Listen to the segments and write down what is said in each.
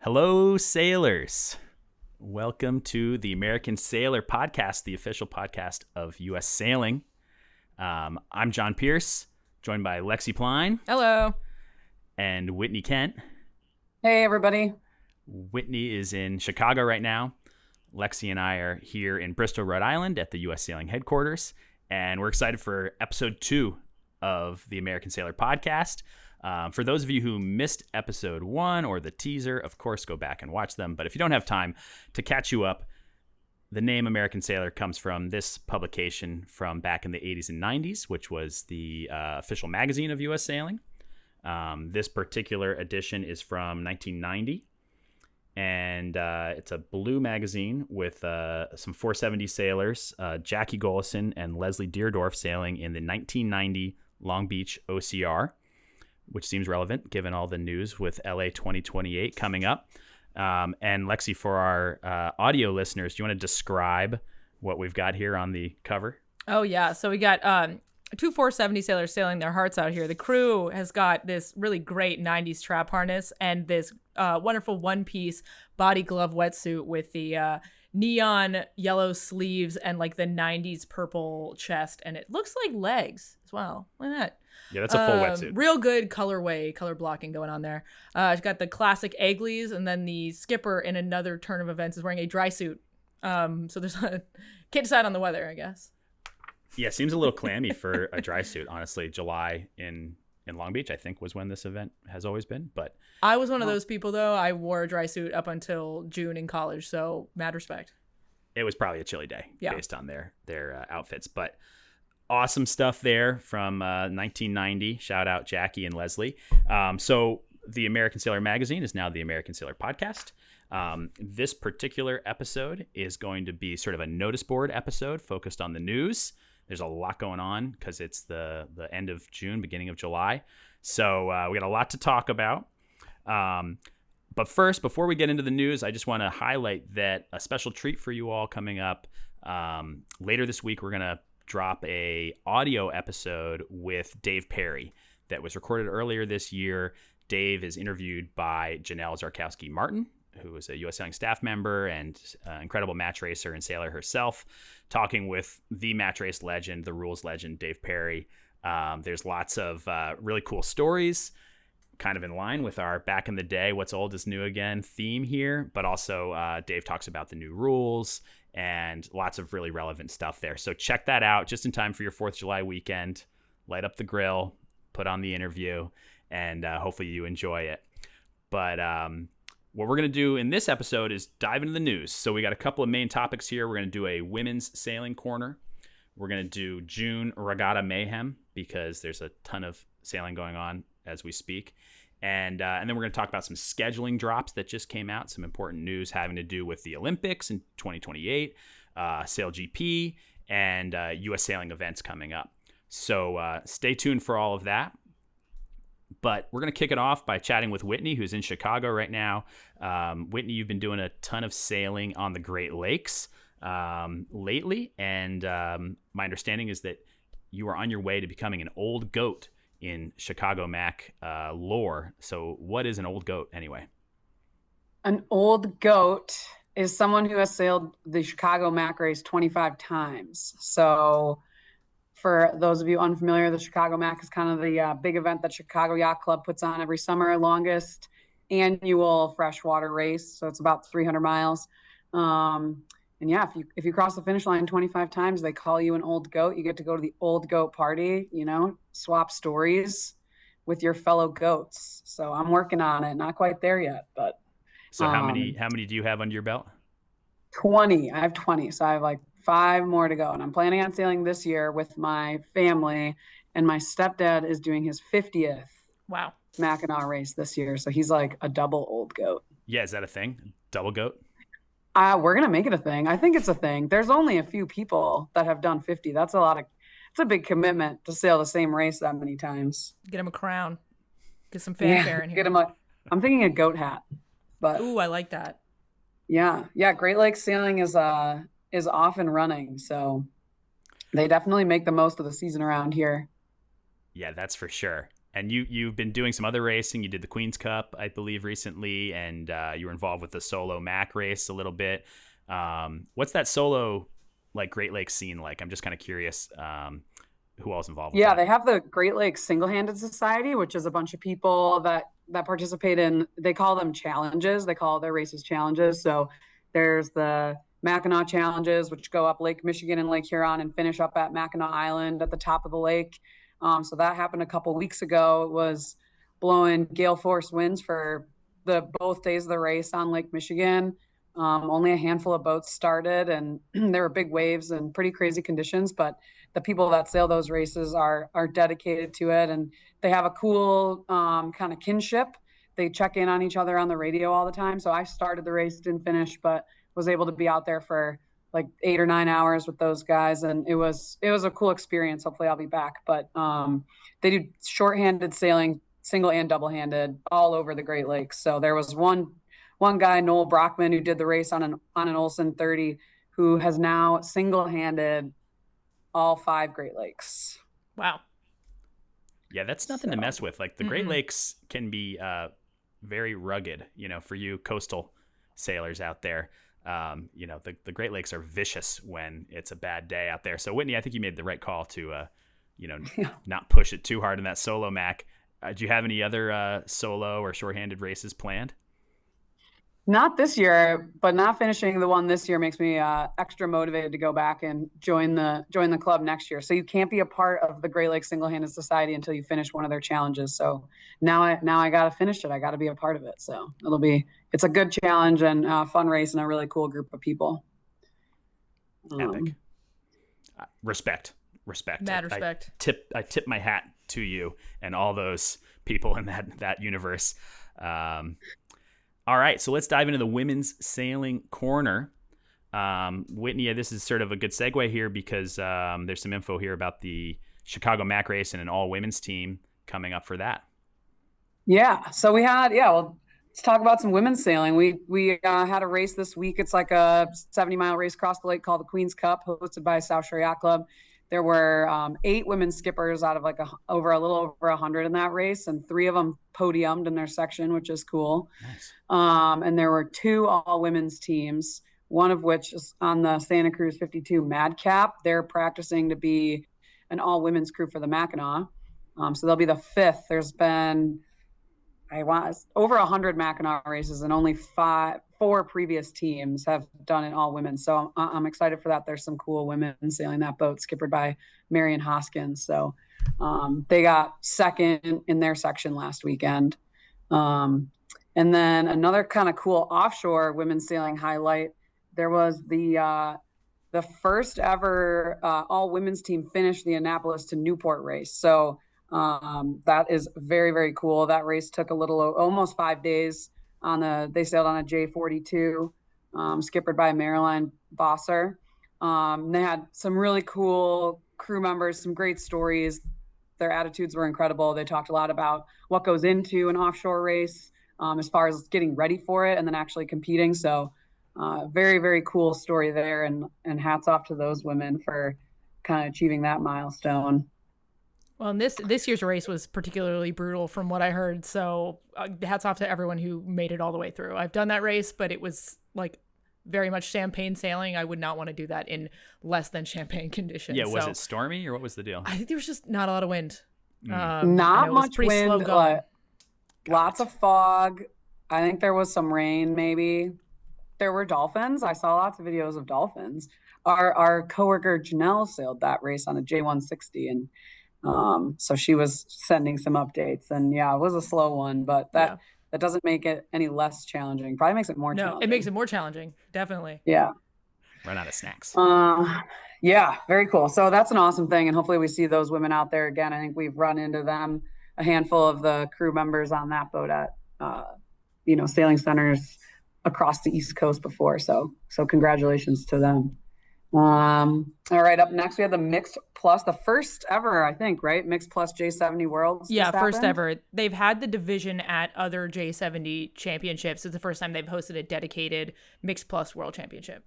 Hello, sailors. Welcome to the American Sailor Podcast, the official podcast of U.S. Sailing. I'm John Pierce, joined by Lexi Pline. Hello. And Whitney Kent. Hey, everybody. Whitney is in Chicago right now. Lexi and I are here in Bristol, Rhode Island at the U.S. Sailing headquarters. And we're excited for episode 2 of the American Sailor Podcast. For those of you who missed episode 1 or the teaser, of course, go back and watch them. But if you don't have time, to catch you up, the name American Sailor comes from this publication from back in the 80s and 90s, which was the official magazine of U.S. Sailing. This particular edition is from 1990, and it's a blue magazine with some 470 sailors, Jackie Golison and Leslie Deardorff sailing in the 1990 Long Beach OCR, which seems relevant given all the news with LA 2028 coming up. And Lexi, for our audio listeners, do you want to describe what we've got here on the cover? Oh, yeah. So we got two 470 sailors sailing their hearts out here. The crew has got this really great 90s trap harness and this wonderful one-piece body glove wetsuit with the neon yellow sleeves and like the 90s purple chest. And it looks like legs as well. Look at that. Yeah, that's a full wetsuit. Real good color blocking going on there. It's got the classic Egglies, and then the skipper in another turn of events is wearing a dry suit. So there's a can't decide on the weather, I guess. Yeah, seems a little clammy for a dry suit. Honestly, July in Long Beach, I think, was when this event has always been. But I was one of those people, though. I wore a dry suit up until June in college, so mad respect. It was probably a chilly day based on their outfits, but. Awesome stuff there from 1990. Shout out Jackie and Leslie. So the American Sailor magazine is now the American Sailor Podcast. This particular episode is going to be sort of a notice board episode focused on the news. There's a lot going on because it's the end of June, beginning of July. So we got a lot to talk about. But first, before we get into the news, I just want to highlight that a special treat for you all coming up. Later this week, we're going to drop a audio episode with Dave Perry that was recorded earlier this year. Dave is interviewed by Janelle Zarkowski-Martin, who is a U.S. Sailing staff member and incredible match racer and sailor herself, talking with the match race legend, the rules legend, Dave Perry. There's lots of really cool stories, kind of in line with our back in the day, what's old is new again theme here, but also Dave talks about the new rules and lots of really relevant stuff there. So check that out just in time for your 4th of July weekend. Light up the grill, put on the interview, and hopefully you enjoy it. But what we're going to do in this episode is dive into the news. So we got a couple of main topics here. We're going to do a women's sailing corner. We're going to do June Regatta mayhem because there's a ton of sailing going on as we speak. And then we're going to talk about some scheduling drops that just came out, some important news having to do with the Olympics in 2028, Sail GP, and U.S. sailing events coming up. So stay tuned for all of that. But we're going to kick it off by chatting with Whitney, who's in Chicago right now. Whitney, you've been doing a ton of sailing on the Great Lakes lately. And my understanding is that you are on your way to becoming an old goat in Chicago Mac lore. So what is an old goat anyway? An old goat is someone who has sailed the Chicago Mac race 25 times. So for those of you unfamiliar, the Chicago Mac is kind of the big event that Chicago Yacht Club puts on every summer, longest annual freshwater race. So it's about 300 miles. And yeah, if you cross the finish line 25 times, they call you an old goat. You get to go to the old goat party, swap stories with your fellow goats. So I'm working on it. Not quite there yet, but. So how many do you have under your belt? 20. I have 20. So I have like 5 more to go. And I'm planning on sailing this year with my family. And my stepdad is doing his 50th Wow. Mackinac race this year. So he's like a double old goat. Yeah, is that a thing? Double goat? We're going to make it a thing. I think it's a thing. There's only a few people that have done 50. It's a big commitment to sail the same race that many times. Get him a crown. Get some fanfare in here. I'm thinking a goat hat. But ooh, I like that. Yeah. Great Lakes sailing is off and running. So they definitely make the most of the season around here. Yeah, that's for sure. And you've been doing some other racing. You did the Queen's Cup, I believe, recently, and you were involved with the solo MAC race a little bit. What's that solo like Great Lakes scene like? I'm just kind of curious. Who else involved with that? They have the Great Lakes Single-Handed Society, which is a bunch of people that participate in, they call them challenges. They call their races challenges. So there's the Mackinac challenges, which go up Lake Michigan and Lake Huron and finish up at Mackinac Island at the top of the lake. So that happened a couple weeks ago. It was blowing gale force winds for both days of the race on Lake Michigan. Only a handful of boats started, and there were big waves and pretty crazy conditions, but the people that sail those races are dedicated to it, and they have a cool kind of kinship. They check in on each other on the radio all the time. So I started the race, didn't finish, but was able to be out there for like 8 or 9 hours with those guys, and it was a cool experience. Hopefully I'll be back. But they do shorthanded sailing, single and double-handed, all over the Great Lakes. So there was one guy, Noel Brockman, who did the race on an Olsen 30, who has now single-handed all 5 Great Lakes. Wow. Yeah, that's nothing to mess with. Like the Great Lakes can be very rugged, for you coastal sailors out there. The Great Lakes are vicious when it's a bad day out there. So Whitney, I think you made the right call to, not push it too hard in that solo Mac. Do you have any other solo or shorthanded races planned? Not this year, but not finishing the one this year makes me extra motivated to go back and join the club next year. So you can't be a part of the Great Lakes Single-Handed Society until you finish one of their challenges. So now I got to finish it. I got to be a part of it. So it's a good challenge and a fun race and a really cool group of people. Epic. Respect. Mad respect. I tip my hat to you and all those people in that universe. All right, so let's dive into the women's sailing corner. Whitney, this is sort of a good segue here because there's some info here about the Chicago Mac race and an all-women's team coming up for that. Yeah, so we had, let's talk about some women's sailing. We had a race this week. It's like a 70-mile race across the lake called the Queen's Cup, hosted by South Shore Yacht Club. There were 8 women skippers out of like a little over 100 in that race, and 3 of them podiumed in their section, which is cool. Nice. And there were 2 all-women's teams, one of which is on the Santa Cruz 52 Madcap. They're practicing to be an all-women's crew for the Mackinac. So they'll be the 5th. There's been over 100 Mackinac races, and only 4 previous teams have done it all women. So I'm excited for that. There's some cool women sailing that boat, skippered by Marion Hoskins. So they got second in their section last weekend. And then another kind of cool offshore women's sailing highlight, there was the first ever all women's team finished the Annapolis to Newport race. So that is very, very cool. That race took almost 5 days. They sailed on a J42, skippered by Marilyn Bosser. They had some really cool crew members, some great stories. Their attitudes were incredible. They talked a lot about what goes into an offshore race, as far as getting ready for it and then actually competing. So very, very cool story there, and hats off to those women for kind of achieving that milestone. Well, and this year's race was particularly brutal from what I heard. So hats off to everyone who made it all the way through. I've done that race, but it was like very much champagne sailing. I would not want to do that in less than champagne conditions. Yeah, was it stormy or what was the deal? I think there was just not a lot of wind. Not much wind, lots of fog. I think there was some rain maybe. There were dolphins. I saw lots of videos of dolphins. Our coworker Janelle sailed that race on a J160, and so she was sending some updates, and it was a slow one, but that doesn't make it any less challenging. Probably makes it more challenging. It makes it more challenging. Definitely. Yeah. Run out of snacks. Very cool. So that's an awesome thing. And hopefully we see those women out there again. I think we've run into them, a handful of the crew members on that boat at, sailing centers across the East Coast before. So congratulations to them. All right, up next we have the Mixed Plus, the first ever, I think, right? Mixed Plus J70 Worlds. Yeah, first ever. They've had the division at other J70 championships. It's the first time they've hosted a dedicated Mixed Plus World Championship.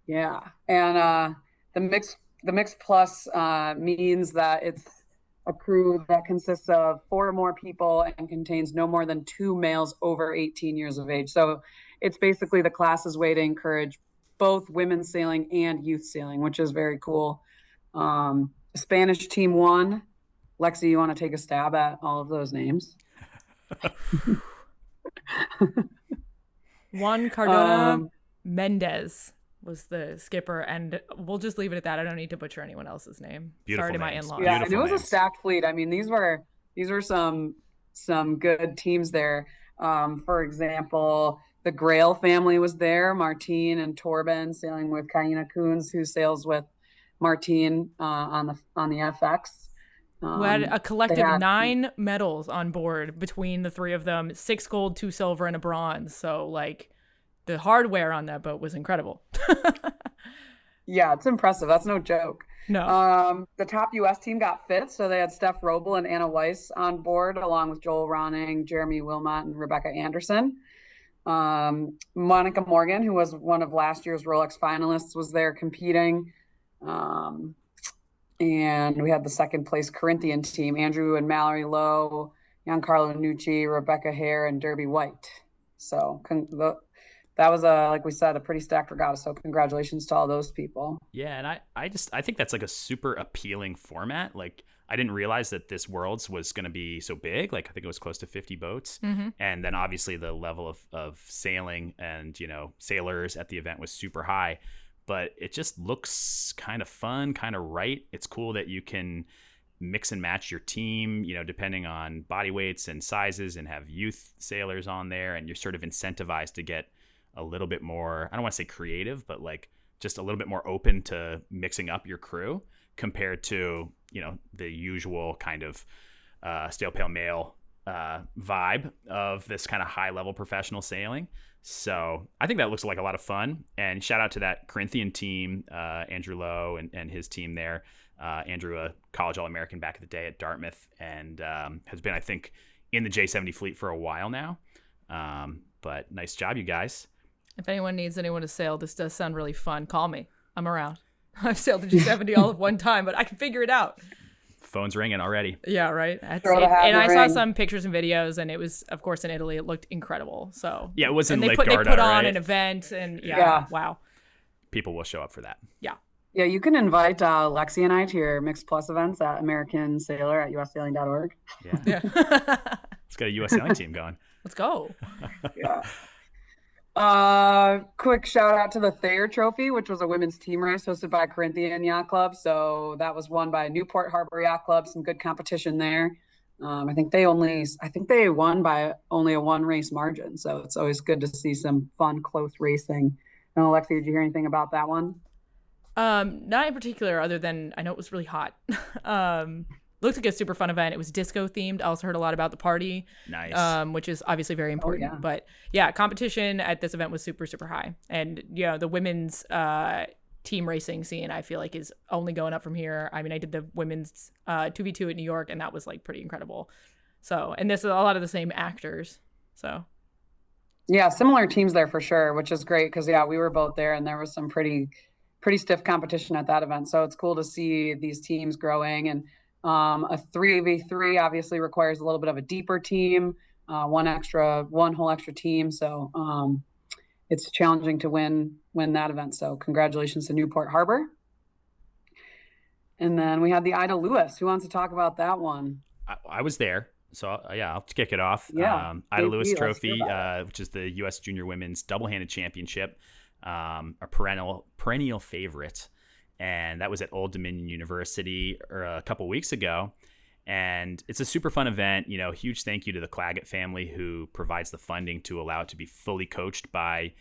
Yeah, and the Mixed Plus means that a crew that consists of 4 or more people and contains no more than 2 males over 18 years of age. So it's basically the class's way to encourage both women's sailing and youth sailing, which is very cool. Spanish team won. Lexi, you want to take a stab at all of those names? Juan Cardona Mendez was the skipper, and we'll just leave it at that. I don't need to butcher anyone else's name. Beautiful Sorry to names. my in-laws. Yeah, and it was a stacked fleet. I mean, these were some good teams there. For example, the Grail family was there. Martine and Torben sailing with Kaina Koons, who sails with Martine on the FX. Who had a collective 9 medals on board between the 3 of them, 6 gold, 2 silver, and a bronze. So like the hardware on that boat was incredible. Yeah, it's impressive. That's no joke. No. The top U.S. team got 5th, so they had Steph Roble and Anna Weiss on board, along with Joel Ronning, Jeremy Wilmot, and Rebecca Anderson. Monica Morgan, who was one of last year's Rolex finalists, was there competing. And we had the 2nd place Corinthian team, Andrew and Mallory Lowe, Giancarlo Nucci, Rebecca Hare, and Derby White. So that was like we said, a pretty stacked regatta. So congratulations to all those people. Yeah, and I think that's like a super appealing format. Like I didn't realize that this Worlds was going to be so big. Like I think it was close to 50 boats. Mm-hmm. And then obviously the level of sailing and, sailors at the event was super high. But it just looks kind of fun, kind of right. It's cool that you can mix and match your team, depending on body weights and sizes, and have youth sailors on there. And you're sort of incentivized to get a little bit more, I don't want to say creative, but like just a little bit more open to mixing up your crew compared to, the usual kind of stale pale male vibe of this kind of high level professional sailing. So I think that looks like a lot of fun. And shout out to that Corinthian team, Andrew Lowe and his team there. Andrew, a college All-American back in the day at Dartmouth, and has been, I think, in the J70 fleet for a while now. But nice job, you guys. If anyone needs anyone to sail, this does sound really fun. Call me. I'm around. I've sailed the G70 all of one time, but I can figure it out. Phone's ringing already. Yeah, right. And I saw some pictures and videos, and it was, of course, in Italy. It looked incredible. So yeah, it was in Lake Garda, they put on right? an event, and yeah, wow. People will show up for that. Yeah. Yeah, you can invite Lexi and I to your Mixed Plus events at American Sailor at ussailing.org. Yeah. Let's get a U.S. sailing team going. Let's go. Yeah. Quick shout out to the Thayer Trophy, which was a women's team race hosted by Corinthian Yacht Club. So that was won by Newport Harbor Yacht Club. Some good competition there. I think they won by only a 1 race margin. So it's always good to see some fun, close racing. And Alexi, did you hear anything about that one? Not in particular, other than I know it was really hot. Looked like a super fun event. It was disco themed. I also heard a lot about the party. Nice. Which is obviously very important. Oh, yeah. But yeah, competition at this event was super, super high. And the women's team racing scene, I feel like, is only going up from here. I mean, I did the women's 2v2 at New York, and that was like pretty incredible. So, and this is a lot of the same actors. So yeah, similar teams there for sure, which is great because we were both there, and there was some pretty stiff competition at that event. So it's cool to see these teams growing. And a 3v3 obviously requires a little bit of a deeper team, one whole extra team. So it's challenging to win that event. So congratulations to Newport Harbor. And then we had the Ida Lewis. Who wants to talk about that one? I was there. So I'll kick it off. Yeah, Ida Lewis Trophy, which is the U.S. Junior Women's Double-Handed Championship, a perennial favorite. And that was at Old Dominion University a couple weeks ago. And it's a super fun event. Huge thank you to the Claggett family, who provides the funding to allow it to be fully coached by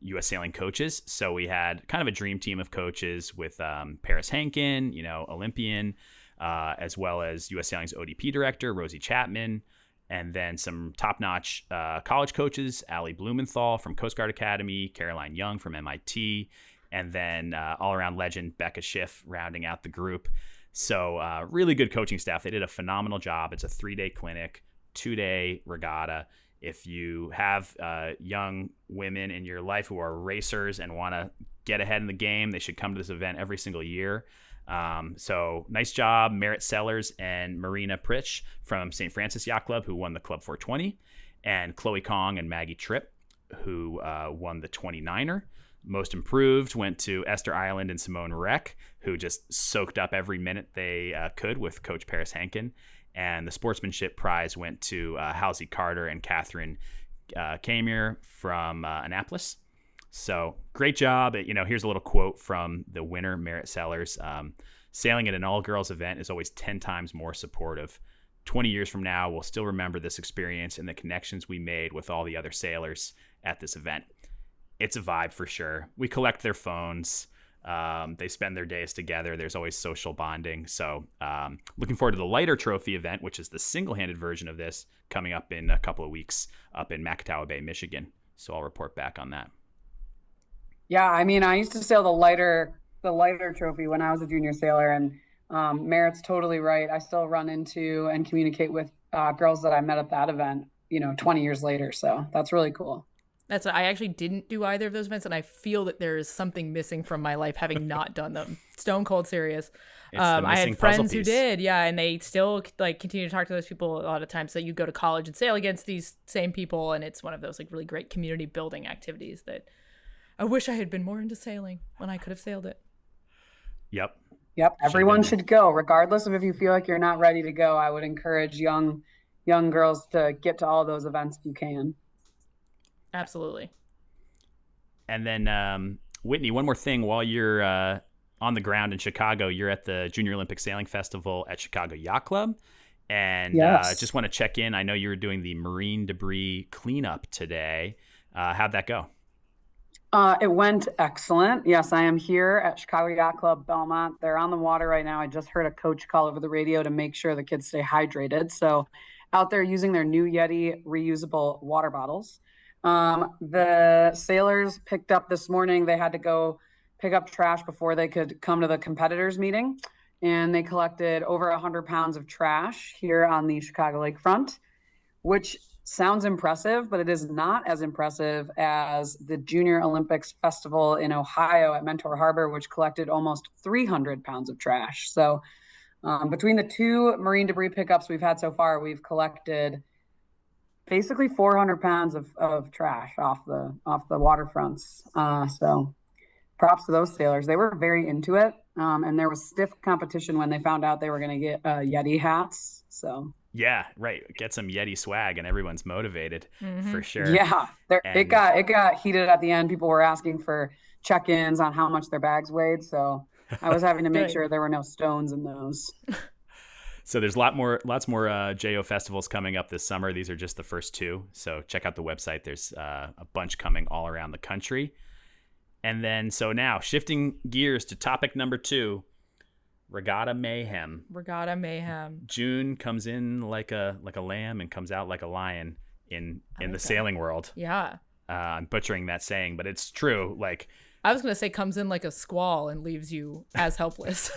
U.S. sailing coaches. So we had kind of a dream team of coaches with Paris Hankin, Olympian, as well as U.S. Sailing's ODP director, Rosie Chapman, and then some top-notch college coaches, Allie Blumenthal from Coast Guard Academy, Caroline Young from MIT, and then all-around legend Becca Schiff rounding out the group. So really good coaching staff. They did a phenomenal job. It's a 3-day clinic, 2-day regatta. If you have young women in your life who are racers and want to get ahead in the game, they should come to this event every single year. So nice job, Merritt Sellers and Marina Pritch from St. Francis Yacht Club, who won the Club 420, and Chloe Kong and Maggie Tripp, who won the 29er. Most improved went to Esther Island and Simone Reck, who just soaked up every minute they could with Coach Paris Hankin. And the sportsmanship prize went to Halsey Carter and Catherine Kamier from Annapolis. So great job. Here's a little quote from the winner, Merritt Sellers. Sailing at an all-girls event is always 10 times more supportive. 20 years from now, we'll still remember this experience and the connections we made with all the other sailors at this event. It's a vibe for sure. We collect their phones. They spend their days together. There's always social bonding. So looking forward to the lighter trophy event, which is the single-handed version of this, coming up in a couple of weeks up in Macatawa Bay, Michigan. So I'll report back on that. Yeah, I mean, I used to sail the lighter trophy when I was a junior sailor, and Merritt's totally right. I still run into and communicate with girls that I met at that event, 20 years later. So that's really cool. I actually didn't do either of those events, and I feel that there is something missing from my life having not done them. Stone cold serious. I had friends who did, and they still continue to talk to those people a lot of times. So you go to college and sail against these same people, and it's one of those really great community building activities that I wish I had been more into sailing when I could have sailed it. Yep. Everyone should go, regardless of if you feel like you're not ready to go. I would encourage young girls to get to all those events if you can. Absolutely. And then, Whitney, one more thing. While you're on the ground in Chicago, you're at the Junior Olympic Sailing Festival at Chicago Yacht Club. And just want to check in. I know you were doing the marine debris cleanup today. How'd that go? It went excellent. Yes, I am here at Chicago Yacht Club Belmont. They're on the water right now. I just heard a coach call over the radio to make sure the kids stay hydrated. So out there using their new Yeti reusable water bottles. The sailors picked up this morning. They had to go pick up trash before they could come to the competitors meeting. And they collected over 100 pounds of trash here on the Chicago lakefront, which sounds impressive, but it is not as impressive as the Junior Olympics Festival in Ohio at Mentor Harbor, which collected almost 300 pounds of trash. So between the two marine debris pickups we've had so far, we've collected basically 400 pounds of trash off the waterfronts. So props to those sailors. They were very into it. And there was stiff competition when they found out they were going to get Yeti hats. So yeah, right. Get some Yeti swag and everyone's motivated for sure. Yeah, it got heated at the end. People were asking for check-ins on how much their bags weighed. So I was having to make sure there were no stones in those. So there's lots more JO festivals coming up this summer. These are just the first two. So check out the website. There's a bunch coming all around the country. And then, so now shifting gears to topic number 2, Regatta Mayhem. Regatta Mayhem. June comes in like a lamb and comes out like a lion in the sailing world. Yeah. I'm butchering that saying, but it's true. I was going to say comes in like a squall and leaves you as helpless.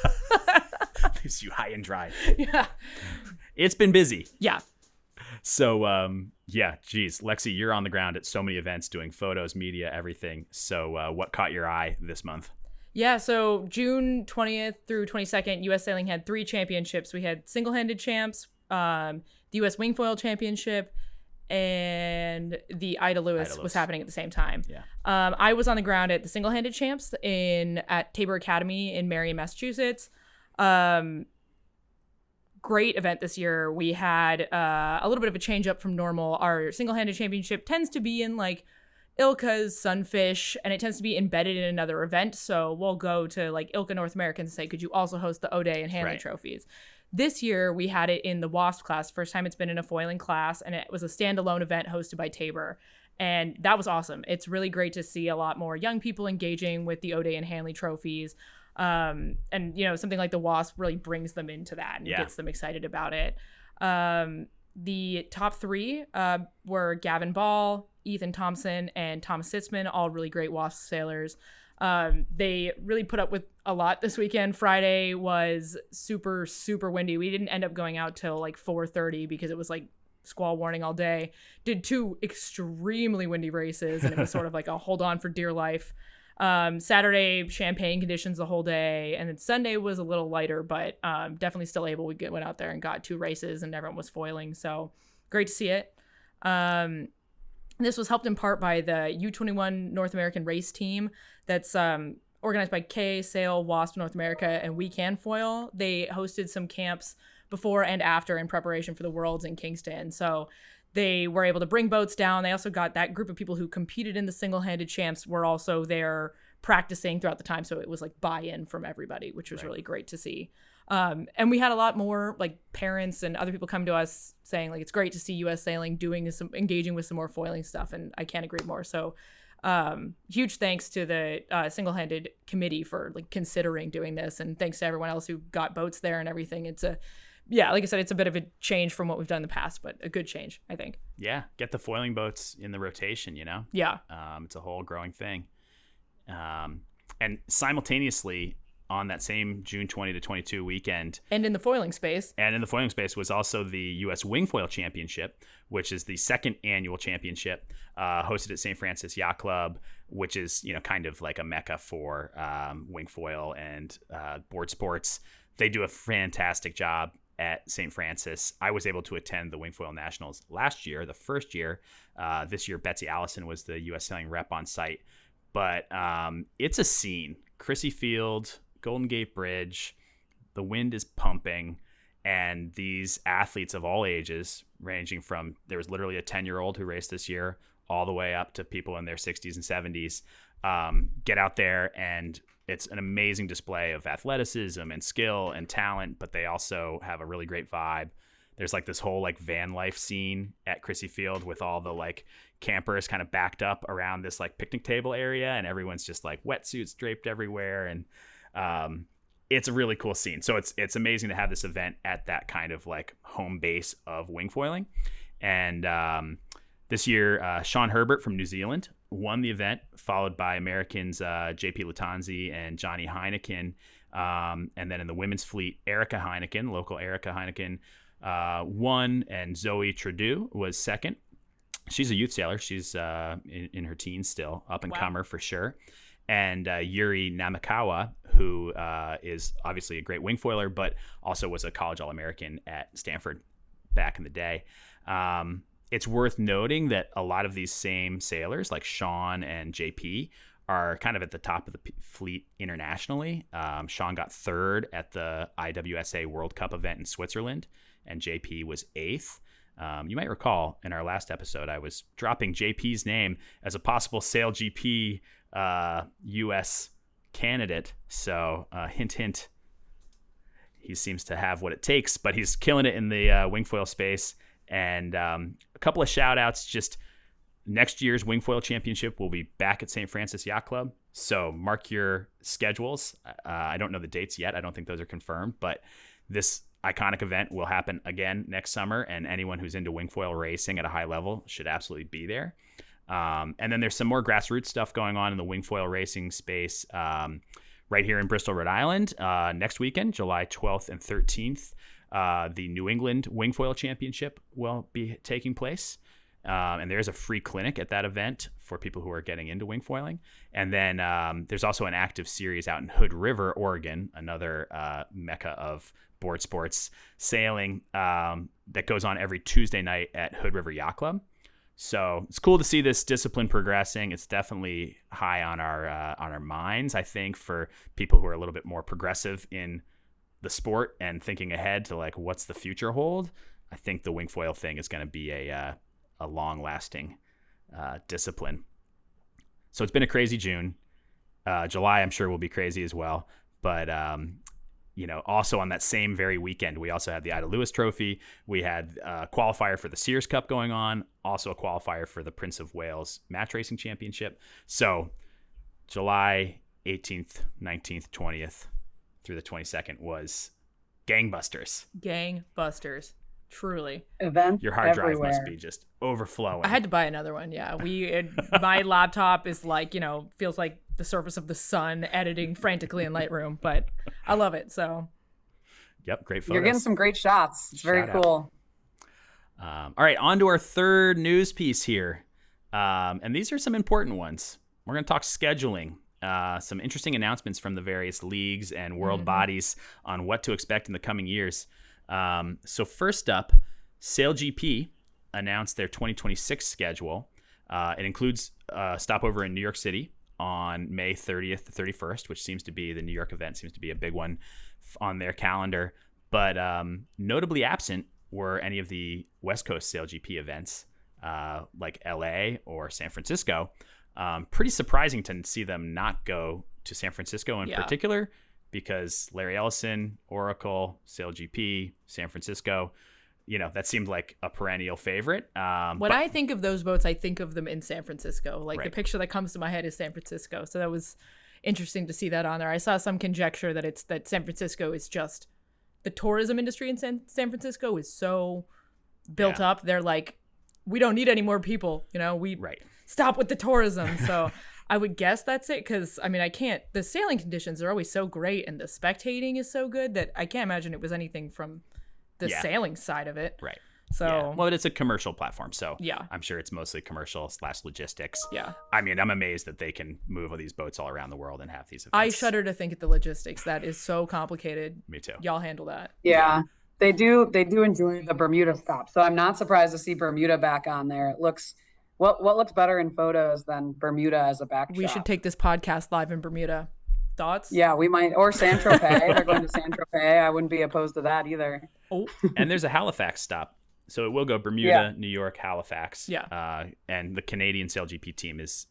Leaves you high and dry. Yeah. It's been busy. Yeah. So, geez, Lexi, you're on the ground at so many events doing photos, media, everything. So what caught your eye this month? Yeah, so June 20th through 22nd, U.S. Sailing had 3 championships. We had single-handed champs, the U.S. Wingfoil Championship, and the Ida Lewis was happening at the same time. Yeah. I was on the ground at the single-handed champs at Tabor Academy in Marion, Massachusetts. Great event this year. We had a little bit of a change up from normal. Our single-handed championship tends to be in Ilka's Sunfish, and it tends to be embedded in another event. So we'll go to Ilka North American and say, could you also host the O'Day and Hanley trophies? This year we had it in the WASP class. First time it's been in a foiling class, and it was a standalone event hosted by Tabor. And that was awesome. It's really great to see a lot more young people engaging with the O'Day and Hanley trophies. And something like the WASP really brings them into that and gets them excited about it. The top 3 were Gavin Ball, Ethan Thompson, and Thomas Sitzman, all really great WASP sailors. They really put up with a lot this weekend. Friday was super, super windy. We didn't end up going out till 4:30 because it was squall warning all day. Did 2 extremely windy races, and it was sort of a hold on for dear life. Saturday, champagne conditions the whole day. And then Sunday was a little lighter, but definitely still able. We went out there and got 2 races and everyone was foiling. So great to see it. This was helped in part by the U21 North American race team that's organized by K, Sail, WASP North America, and We Can Foil. They hosted some camps before and after in preparation for the Worlds in Kingston. So they were able to bring boats down. They also got that group of people who competed in the single-handed champs were also there practicing throughout the time. So it was like buy-in from everybody, which was really great to see. And we had a lot more like parents and other people come to us saying like, it's great to see US Sailing doing some, engaging with some more foiling stuff. And I can't agree more. So huge thanks to the single-handed committee for like considering doing this. And thanks to everyone else who got boats there and everything. It's like I said, it's a bit of a change from what we've done in the past, but a good change, I think. Yeah. Get the foiling boats in the rotation, you know? Yeah. It's a whole growing thing. And simultaneously, on that same June 20 to 22 weekend. And in the foiling space was also the U.S. Wingfoil Championship, which is the second annual championship hosted at St. Francis Yacht Club, which is, you know, kind of like a mecca for wingfoil and board sports. They do a fantastic job at St. Francis. I was able to attend the Wingfoil Nationals last year, the first year. This year, Betsy Allison was the U.S. Sailing rep on site. But it's a scene. Crissy Field, Golden Gate Bridge, the wind is pumping, and these athletes of all ages, ranging from, there was literally a 10-year-old who raced this year, all the way up to people in their 60s and 70s, get out there, and it's an amazing display of athleticism and skill and talent, but they also have a really great vibe. There's like this whole like van life scene at Crissy Field with all the like campers kind of backed up around this like picnic table area, and everyone's just like wetsuits draped everywhere, and it's a really cool scene. So it's amazing to have this event at that kind of like home base of wingfoiling. And this year, Sean Herbert from New Zealand won the event, followed by Americans JP Latanzi and Johnny Heineken. And then in the women's fleet, Erica Heineken, local Erica Heineken, won, and Zoe Trudeau was second. She's a youth sailor. She's in her teens still, up and comer for sure. And Yuri Namikawa, who is obviously a great wingfoiler, but also was a college All-American at Stanford back in the day. It's worth noting that a lot of these same sailors, like Sean and JP, are kind of at the top of the fleet internationally. Sean got third at the IWSA World Cup event in Switzerland, and JP was eighth. You might recall in our last episode, I was dropping JP's name as a possible Sail GP U.S. candidate. So hint, hint, he seems to have what it takes, but he's killing it in the wingfoil space. And a couple of shout outs, just next year's Wingfoil Championship will be back at St. Francis Yacht Club. So mark your schedules. I don't know the dates yet. I don't think those are confirmed, but this iconic event will happen again next summer, and anyone who's into wingfoil racing at a high level should absolutely be there. And then there's some more grassroots stuff going on in the wingfoil racing space right here in Bristol, Rhode Island. Next weekend, July 12th and 13th, the New England Wingfoil Championship will be taking place. And there's a free clinic at that event for people who are getting into wingfoiling. And then there's also an active series out in Hood River, Oregon, another mecca of board sports sailing that goes on every Tuesday night at Hood River Yacht Club. So it's cool to see this discipline progressing. It's definitely high on our minds, I think, for people who are a little bit more progressive in the sport and thinking ahead to like what's the future hold. I think the wingfoil thing is going to be a long-lasting discipline. So it's been a crazy June. July, I'm sure, will be crazy as well. But also on that same very weekend, we also had the Ida Lewis Trophy. We had a qualifier for the Sears Cup going on, also a qualifier for the Prince of Wales Match Racing Championship. So July 18th, 19th, 20th through the 22nd was gangbusters. Gangbusters. Truly. Events Your hard drive everywhere. must be just overflowing. I had to buy another one. Yeah. My laptop is like, feels like the surface of the sun editing frantically in Lightroom, but I love it. So. Yep. Great photos. You're getting some great shots. It's very cool. All right. On to our third news piece here. And these are some important ones. We're going to talk scheduling. some interesting announcements from the various leagues and world bodies on what to expect in the coming years. So first up, SailGP announced their 2026 schedule. It includes a stopover in New York City on May 30th to 31st, which seems to be the New York event, seems to be a big one on their calendar. But notably absent were any of the West Coast SailGP events like LA or San Francisco. Pretty surprising to see them not go to San Francisco in particular, because Larry Ellison, Oracle, SailGP, San Francisco, that seemed like a perennial favorite. When I think of those boats, I think of them in San Francisco. Like Right. the picture that comes to my head is San Francisco. So that was interesting to see that on there. I saw some conjecture that San Francisco is just the tourism industry in San Francisco is so built up. They're like, we don't need any more people. We stop with the tourism. So I would guess that's it. Cause the sailing conditions are always so great and the spectating is so good that I can't imagine it was anything from the sailing side of it. Right. So, well, it's a commercial platform, so Yeah. I'm sure it's mostly commercial / logistics. Yeah. I'm amazed that they can move all these boats all around the world and have these events. I shudder to think at the logistics. That is so complicated. Me too. Y'all handle that. Yeah, they do enjoy the Bermuda stop. So I'm not surprised to see Bermuda back on there. It looks what looks better in photos than Bermuda as a backdrop. We should take this podcast live in Bermuda. Thoughts? Yeah, we might, or San Tropez. They're going to San Tropez. I wouldn't be opposed to that either. Oh, And there's a Halifax stop. So it will go Bermuda, New York, Halifax. Yeah. And the Canadian SailGP team is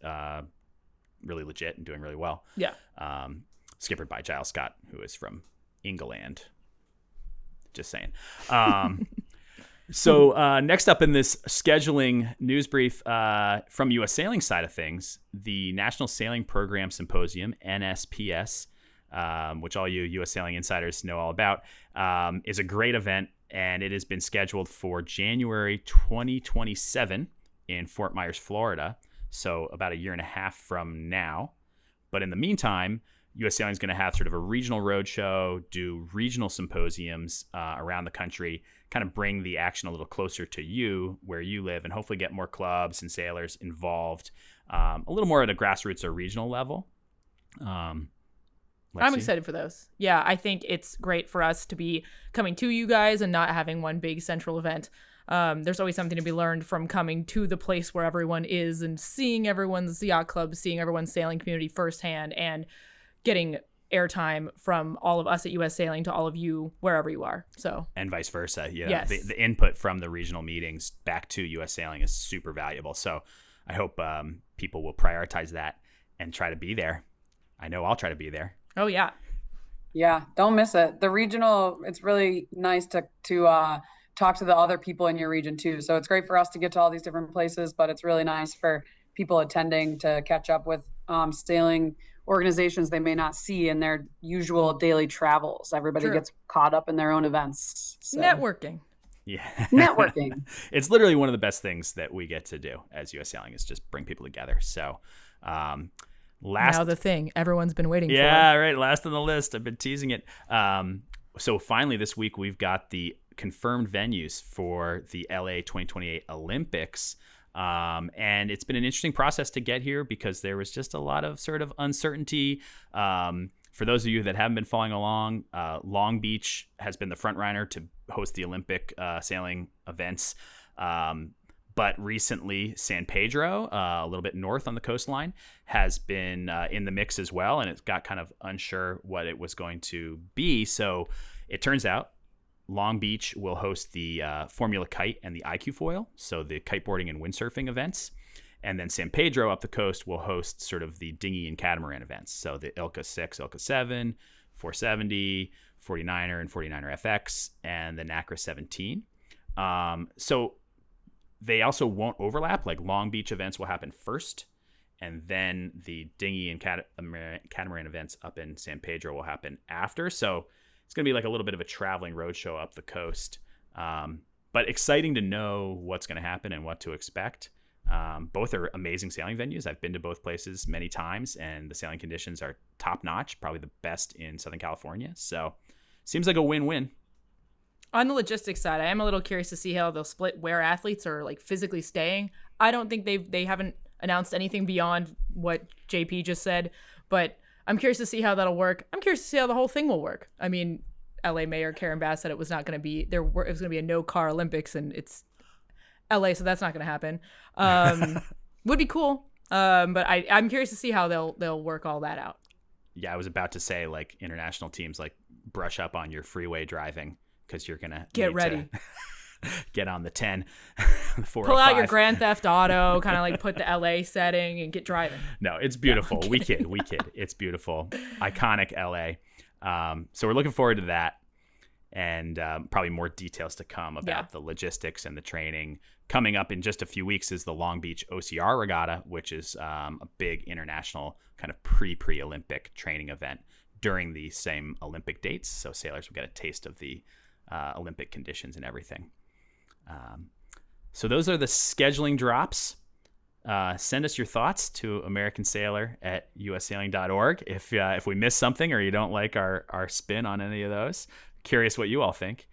really legit and doing really well. yeah. Skippered by Giles Scott, who is from England. Just saying. So next up in this scheduling news brief from U.S. Sailing side of things, the National Sailing Program Symposium, NSPS, which all you U.S. Sailing insiders know all about, is a great event, and it has been scheduled for January 2027 in Fort Myers, Florida, so about a year and a half from now. But in the meantime, U.S. Sailing is going to have sort of a regional roadshow, do regional symposiums around the country, kind of bring the action a little closer to you where you live, and hopefully get more clubs and sailors involved a little more at a grassroots or regional level. I'm excited for those. Yeah, I think it's great for us to be coming to you guys and not having one big central event. There's always something to be learned from coming to the place where everyone is and seeing everyone's yacht club, seeing everyone's sailing community firsthand, and getting airtime from all of us at U.S. Sailing to all of you wherever you are. So, and vice versa. Yes. The input from the regional meetings back to U.S. Sailing is super valuable. So I hope people will prioritize that and try to be there. I know I'll try to be there. oh yeah. Yeah, don't miss it. The regional, it's really nice to talk to the other people in your region too. So it's great for us to get to all these different places, but it's really nice for people attending to catch up with sailing organizations they may not see in their usual daily travels. Everybody True. gets caught up in their own events. So. Networking. Yeah. Networking. It's literally one of the best things that we get to do as U.S. Sailing is just bring people together. So Now the thing everyone's been waiting for. Yeah, right. Last on the list. I've been teasing it. So finally this week we've got the confirmed venues for the LA 2028 Olympics. And it's been an interesting process to get here because there was just a lot of sort of uncertainty. For those of you that haven't been following along, Long Beach has been the front runner to host the Olympic sailing events. But recently, San Pedro, a little bit north on the coastline, has been in the mix as well, and it got kind of unsure what it was going to be. So it turns out Long Beach will host the Formula Kite and the IQ Foil, so the kiteboarding and windsurfing events. And then San Pedro up the coast will host sort of the dinghy and catamaran events, so the Ilka 6, Ilka 7, 470, 49er and 49er FX, and the NACRA 17. So they also won't overlap. Like Long Beach events will happen first, and then the dinghy and catamaran events up in San Pedro will happen after. So it's going to be like a little bit of a traveling roadshow up the coast. But exciting to know what's going to happen and what to expect. Both are amazing sailing venues. I've been to both places many times, and the sailing conditions are top notch, probably the best in Southern California. So seems like a win-win. On the logistics side, I am a little curious to see how they'll split where athletes are like physically staying. I don't think they haven't announced anything beyond what JP just said, But I'm curious to see how that'll work. I'm curious to see how the whole thing will work. I mean, LA Mayor Karen Bass said it was not going to be it was going to be a no car Olympics, and it's LA, so that's not going to happen. Would be cool. But I'm curious to see how they'll work all that out. Yeah, I was about to say, like, international teams, like, brush up on your freeway driving because you're gonna get ready. Get on the 10, the 405. Pull out your Grand Theft Auto, kind of like put the LA setting and get driving. No, it's beautiful. No, we kid. It's beautiful. Iconic LA. So we're looking forward to that, and probably more details to come about the logistics and the training. Coming up in just a few weeks is the Long Beach OCR Regatta, which is a big international kind of pre-Olympic training event during the same Olympic dates. So sailors will get a taste of the Olympic conditions and everything. So those are the scheduling drops. Send us your thoughts to americansailor@ussailing.org if we missed something or you don't like our spin on any of those. Curious what you all think.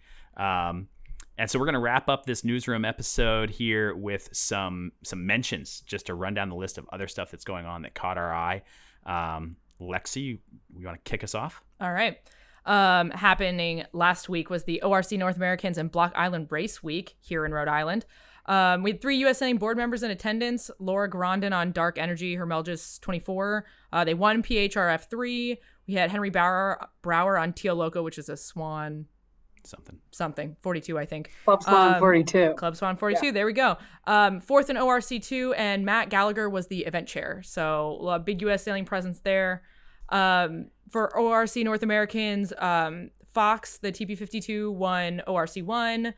And so we're going to wrap up this newsroom episode here with some mentions, just to run down the list of other stuff that's going on that caught our eye. Lexi, you want to kick us off? All right. Happening last week was the ORC North Americans and Block Island Race Week here in Rhode Island. We had 3 U.S. Sailing board members in attendance. Laura Grondin on Dark Energy, her Melges 24. They won PHRF 3. We had Henry Brower on Teal Loco, which is a Swan something 42, I think. Club Swan 42. Club Swan 42. Yeah. There we go. 4th in ORC 2, and Matt Gallagher was the event chair. So a big U.S. Sailing presence there. For ORC North Americans, Fox, the TP52, won ORC 1.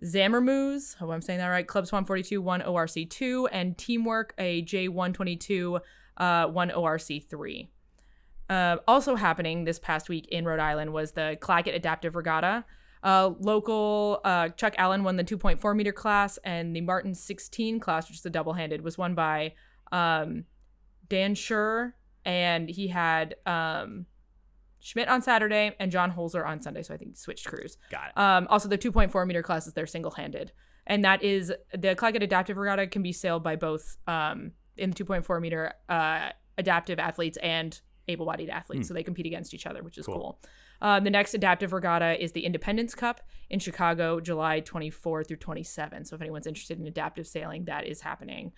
Zammermoose, hope I'm saying that right, Club Swan 42 won ORC 2, and Teamwork, a J122, won ORC 3. Also happening this past week in Rhode Island was the Claggett Adaptive Regatta. Local Chuck Allen won the 2.4 meter class, and the Martin 16 class, which is the double-handed, was won by Dan Schur, and he had Schmidt on Saturday and John Holzer on Sunday, so I think he switched crews. Got it. Also, the 2.4 meter class is their single-handed, and that is the Claggett Adaptive Regatta can be sailed by both in the 2.4 meter adaptive athletes and able-bodied athletes, so they compete against each other, which is cool. The next adaptive regatta is the Independence Cup in Chicago, July 24 through 27. So if anyone's interested in adaptive sailing, that is happening.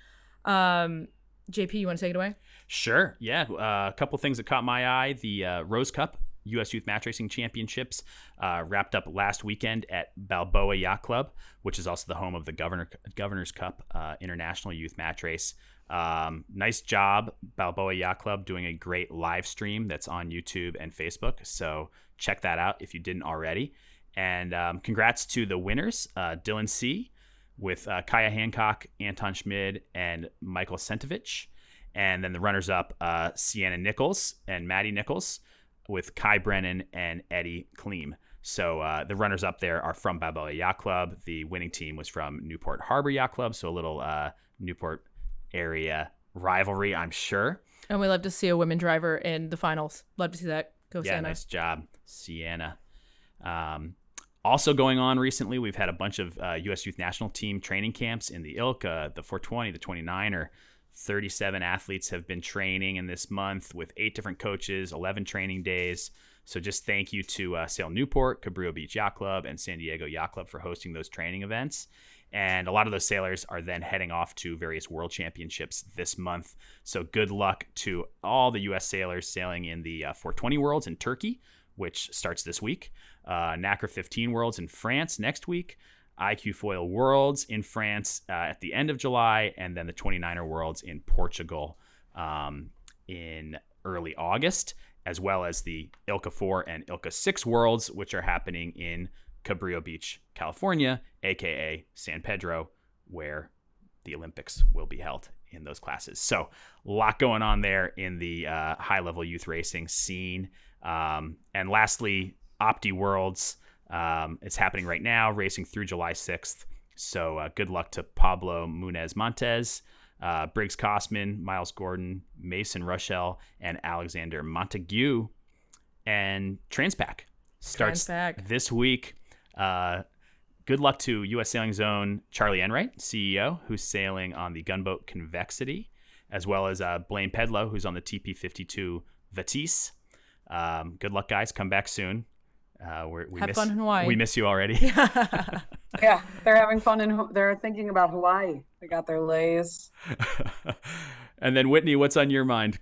JP, you want to take it away? Sure. Yeah. A couple things that caught my eye. The Rose Cup U.S. Youth Match Racing Championships wrapped up last weekend at Balboa Yacht Club, which is also the home of the Governor's Cup International Youth Match Race. Nice job, Balboa Yacht Club, doing a great live stream that's on YouTube and Facebook. So check that out if you didn't already. And congrats to the winners, Dylan C. with Kaya Hancock, Anton Schmid, and Michael Sentovich. And then the runners-up, Sienna Nichols and Maddie Nichols with Kai Brennan and Eddie Kleem. So the runners-up there are from Balboa Yacht Club. The winning team was from Newport Harbor Yacht Club, so a little Newport area rivalry, I'm sure. And we love to see a women driver in the finals. Love to see that. Go Sienna. Yeah, nice job, Sienna. Also going on recently, we've had a bunch of U.S. Youth National Team training camps in the ILCA, the 420, the 29er. 37 athletes have been training in this month with 8 different coaches, 11 training days. So just thank you to Sail Newport, Cabrillo Beach Yacht Club, and San Diego Yacht Club for hosting those training events. And a lot of those sailors are then heading off to various world championships this month. So good luck to all the U.S. sailors sailing in the 420 Worlds in Turkey, which starts this week. NACRA 15 Worlds in France next week. IQ Foil Worlds in France at the end of July. And then the 29er Worlds in Portugal in early August, as well as the ILCA 4 and ILCA 6 Worlds, which are happening in Cabrillo Beach, California, aka San Pedro, where the Olympics will be held in those classes. So a lot going on there in the high-level youth racing scene. And lastly, Opti Worlds. It's happening right now, racing through July 6th. So good luck to Pablo Munez Montes, Briggs Kosman, Miles Gordon, Mason Rochelle, and Alexander Montague. And Transpac starts this week. Good luck to U.S. Sailing Zone Charlie Enright, CEO, who's sailing on the gunboat Convexity. as well as Blaine Pedlow, who's on the TP52 Vatisse. Good luck, guys. Come back soon. Have fun in Hawaii. We miss you already. Yeah, they're having fun they're thinking about Hawaii. They got their lays. And then Whitney, what's on your mind?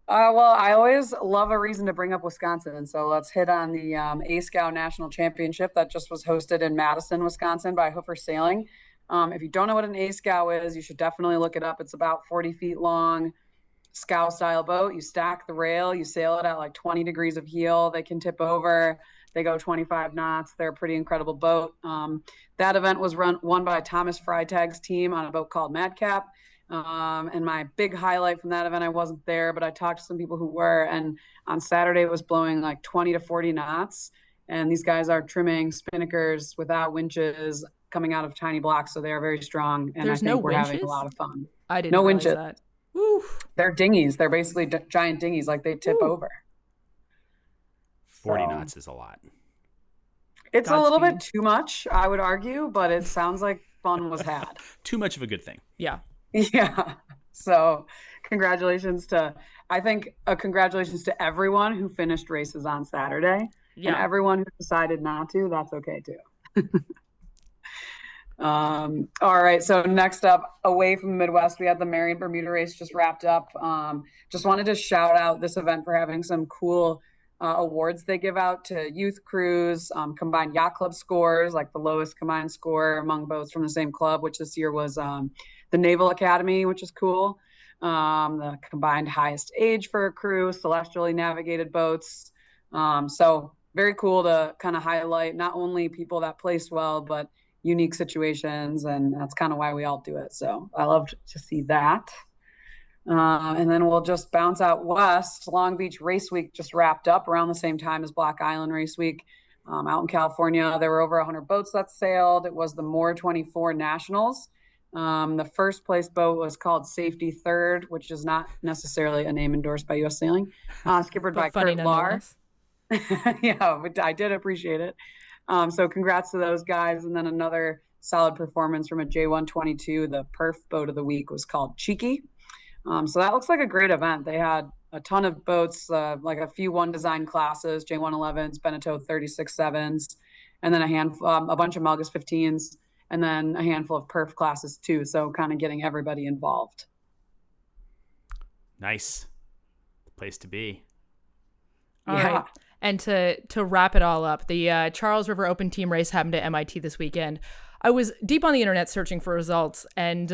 Well, I always love a reason to bring up Wisconsin. And so let's hit on the A-Scow National Championship that just was hosted in Madison, Wisconsin by Hoofer Sailing. If you don't know what an A-Scow is, you should definitely look it up. It's about 40 feet long, scow style boat. You stack the rail, you sail it at like 20 degrees of heel. They can tip over. They go 25 knots. They're a pretty incredible boat. That event was won by Thomas Freitag's team on a boat called Madcap. And my big highlight from that event, I wasn't there, but I talked to some people who were, and on Saturday it was blowing like 20 to 40 knots. And these guys are trimming spinnakers without winches coming out of tiny blocks. So they are very strong. And There's I think no we're winches? having a lot of fun. I didn't No realize winches. that. Oof. They're dinghies. They're basically giant dinghies. Like they tip over. 40 knots is a lot. It's a little Godspeed. bit too much, I would argue, but it sounds like fun was had. Too much of a good thing. Yeah. Yeah. So congratulations to everyone who finished races on Saturday. Yeah. And everyone who decided not to, that's okay too. All right. So next up, away from the Midwest, we had the Marion Bermuda race just wrapped up. Just wanted to shout out this event for having some cool awards they give out to youth crews, combined yacht club scores, like the lowest combined score among boats from the same club, which this year was the Naval Academy, which is cool. The combined highest age for a crew, celestially navigated boats. So very cool to kind of highlight not only people that placed well, but unique situations. And that's kind of why we all do it. So I loved to see that. And then we'll just bounce out west. Long Beach Race Week just wrapped up around the same time as Block Island Race Week. Out in California, there were over 100 boats that sailed. It was the More 24 Nationals. The first place boat was called Safety Third, which is not necessarily a name endorsed by U.S. Sailing, skippered by Kurt Lahr. Yeah, but I did appreciate it. So congrats to those guys. And then another solid performance from a J122. The perf boat of the week was called Cheeky. So that looks like a great event. They had a ton of boats, like a few one design classes, J111s, Beneteau 36.7s, and then a bunch of Malgus 15s, and then a handful of perf classes too. So kind of getting everybody involved. Nice. Place to be. All right. And to wrap it all up, the Charles River Open Team Race happened at MIT this weekend. I was deep on the internet searching for results and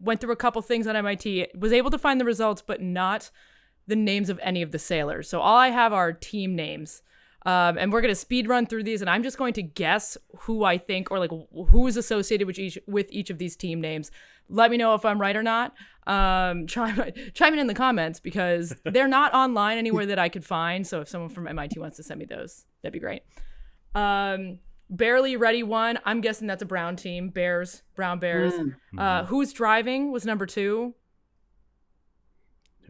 went through a couple things on MIT, was able to find the results, but not the names of any of the sailors. So all I have are team names. And we're going to speed run through these, and I'm just going to guess who I think, or like who is associated with each of these team names. Let me know if I'm right or not. Chime in the comments, because they're not online anywhere that I could find. So if someone from MIT wants to send me those, that'd be great. Barely Ready won. I'm guessing that's a Brown team. Brown Bears. Who's Driving was number 2.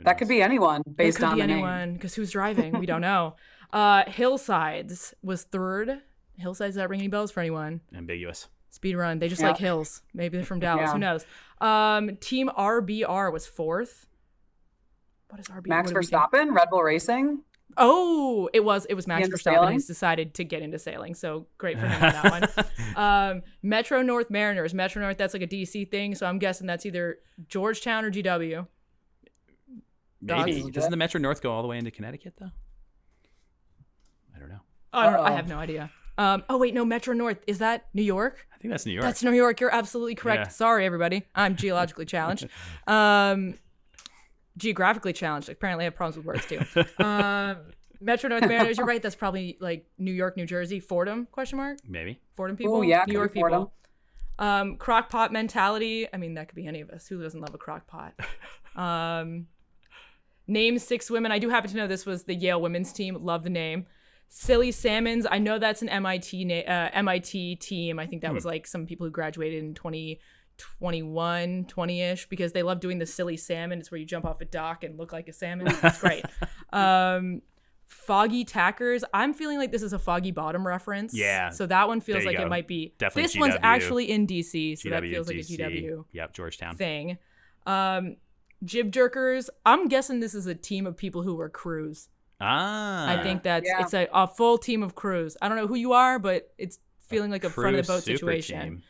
That could be anyone based on the name. Anyone, because who's driving? We don't know. Hillsides was 3rd. Hillsides, that ring any bells for anyone? Ambiguous. Speed run. They just like hills. Maybe they're from Dallas. Yeah. Who knows? Team RBR was 4th. What is RBR? Max Verstappen, Red Bull Racing. Oh, it was Max Verstappen. Sailing? He's decided to get into sailing. So great for him on that one. Metro North Mariners. Metro North, that's like a DC thing. So I'm guessing that's either Georgetown or GW. Maybe. Doesn't the Metro North go all the way into Connecticut, though? I don't know. I have no idea. Oh, wait, no, Metro North. Is that New York? I think that's New York. That's New York. You're absolutely correct. Yeah. Sorry, everybody. I'm geologically challenged. Geographically challenged. Apparently I have problems with words, too. Metro North Mariners, you're right. That's probably like New York, New Jersey. Fordham, ? Maybe. Fordham people? Oh, yeah. New York Fordham. people. Crock pot mentality. I mean, that could be any of us. Who doesn't love a crock pot? Name 6 women. I do happen to know this was the Yale women's team. Love the name. Silly Salmons. I know that's an MIT team. I think that was like some people who graduated in 2021, 20-ish, because they love doing the Silly Salmon. It's where you jump off a dock and look like a salmon. It's great. Foggy Tackers. I'm feeling like this is a Foggy Bottom reference. Yeah. So that one feels like go. it might be. Definitely This one's GW. actually in DC, so that GW, feels like a DC. GW Yep, Georgetown. thing. Jib jerkers. I'm guessing this is a team of people who were crews. I think it's a full team of crews. I don't know who you are, but it's feeling like a front of the boat situation.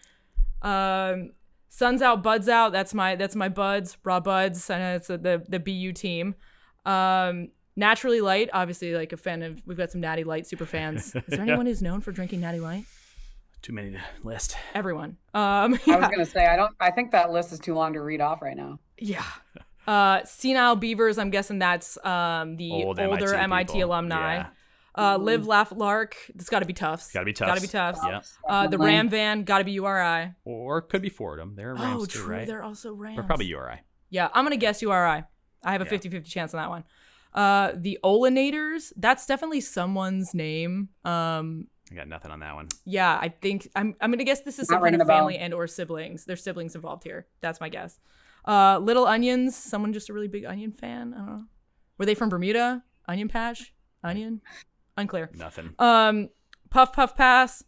Sun's out, buds out. That's my buds, raw buds. I know it's the BU team. Naturally Light, obviously like a fan of. We've got some Natty Light super fans. Is there anyone who's known for drinking Natty Light? Too many to list. Everyone. I was gonna say I think that list is too long to read off right now. Yeah. Senile Beavers, I'm guessing that's the older MIT alumni. Yeah. Live, Laugh, Lark, it's got to be Tufts. Gotta be Tufts. Yeah. The Ram Van, got to be URI. Or it could be Fordham. They're Rams too, true. right? They're also Rams. Or probably URI. Yeah, I'm going to guess URI. I have a 50-50 chance on that one. The Olinators, that's definitely someone's name. I got nothing on that one. Yeah, I think I'm going to guess this is some kind of family and or siblings. There's siblings involved here. That's my guess. Little Onions, someone just a really big Onion fan. I don't know. Were they from Bermuda? Onion Patch? Onion? Unclear. Nothing. Puff Puff Pass.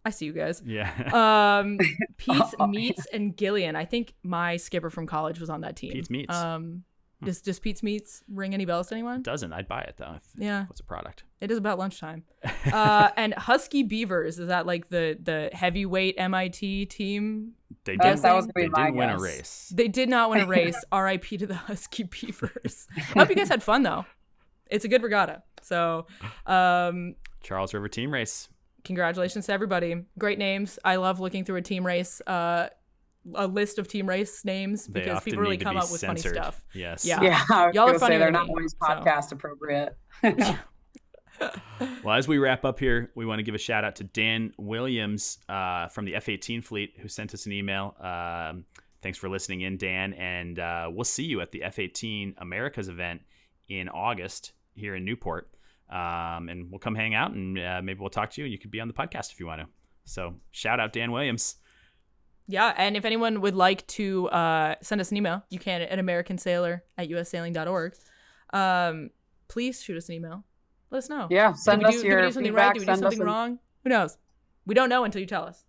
I see you guys. Yeah. Pete's Meats and Gillian. I think my skipper from college was on that team. Pete's Meats. Does Pete's Meats ring any bells to anyone? It doesn't. I'd buy it though. Yeah. What's a product? It is about lunchtime. And Husky Beavers, is that like the heavyweight MIT team? They didn't win a race. They did not win a race. R.I.P. to the Husky Beavers. I hope you guys had fun though. It's a good regatta. So, Charles River team race. Congratulations to everybody. Great names. I love looking through a team race, a list of team race names because people really come up with funny stuff. Yes. Yeah. Y'all are funny. They're not always podcast appropriate. Well, as we wrap up here, we want to give a shout out to Dan Williams from the F-18 fleet who sent us an email. Thanks for listening in, Dan. And we'll see you at the F-18 Americas event in August here in Newport. And we'll come hang out and maybe we'll talk to you. You could be on the podcast if you want to. So shout out Dan Williams. Yeah, and if anyone would like to send us an email, you can at americansailor@ussailing.org. Please shoot us an email. Let us know. Yeah, send us your feedback. Did we do something feedback, right? Did we do something wrong? Who knows? We don't know until you tell us.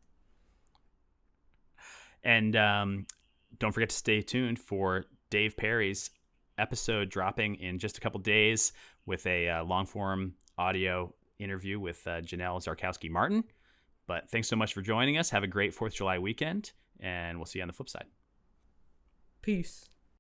And don't forget to stay tuned for Dave Perry's episode dropping in just a couple days with a long-form audio interview with Janelle Zarkowski-Martin. But thanks so much for joining us. Have a great 4th of July weekend, and we'll see you on the flip side. Peace.